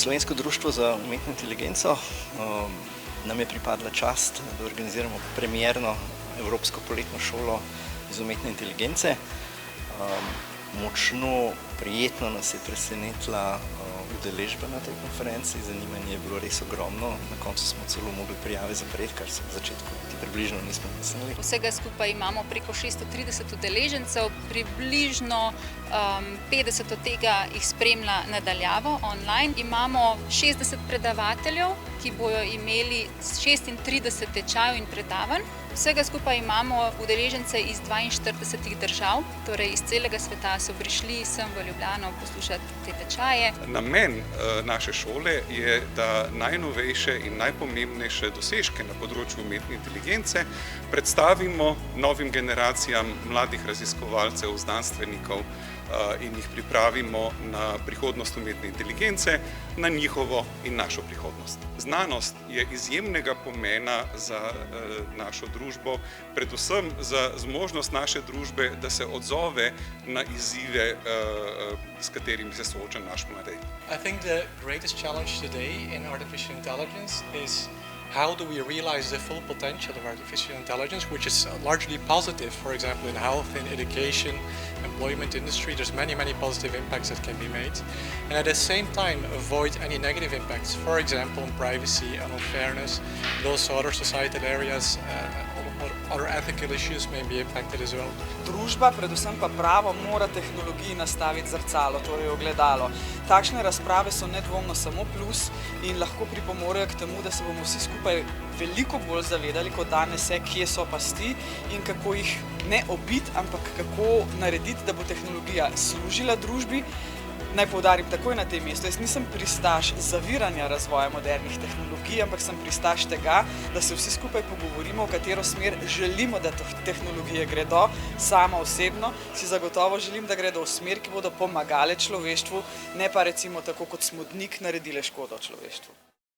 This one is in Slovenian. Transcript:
Slovensko društvo za umetno inteligenco nam je pripadla čast, da organiziramo premierno Evropsko poletno šolo iz umetne inteligence. Močno, prijetno nas je presenetila udeležba na tej konferenci, zanimanje je bilo res ogromno, na koncu smo celo mogli prijave zapreti, kar se v začetku približno nismo mislili. Vsega skupaj imamo preko 630 udeležencev, približno 50 od tega jih spremlja nadaljavo online. Imamo 60 predavateljev, ki bojo imeli 36 tečajev in predavanj. Vsega skupaj imamo udeležence iz 42 držav, torej iz celega sveta so prišli sem v Ljubljano poslušati te tečaje. Namen naše šole je, da najnovejše in najpomembnejše dosežke na področju umetne inteligence predstavimo novim generacijam mladih raziskovalcev, znanstvenikov in jih pripravimo na prihodnost umetne inteligence, na njihovo in našo prihodnost. Znanost je izjemnega pomena za našo družbo, predvsem za zmožnost naše družbe, da se odzove na izzive, s katerimi se sooča naš mladej. I think the greatest challenge today in artificial intelligence is how do we realize the full potential of artificial intelligence, which is largely positive, for example, in health, in education, employment industry. There's many positive impacts that can be made. And at the same time, avoid any negative impacts, for example, on privacy and on fairness. And also other societal areas, other ethical issues may be impacted as well. Družba, predvsem pa pravo, mora tehnologiji nastaviti zrcalo, torej ogledalo. Takšne razprave so nedvomno samo plus in lahko pripomorejo k temu, da se bomo vsi skupaj veliko bolj zavedali kot danes, kje so pasti in kako jih ne obiti, ampak kako narediti, da bo tehnologija služila družbi. Naj poudarim takoj na tem mestu, jaz nisem pristaš zaviranja razvoja modernih tehnologij, ampak sem pristaš tega, da se vsi skupaj pogovorimo, v katero smer želimo, da tehnologije gredo. Sama osebno si zagotovo želim, da gredo v smer, ki bodo pomagale človeštvu, ne pa recimo tako kot smodnik naredile škodo človeštvu.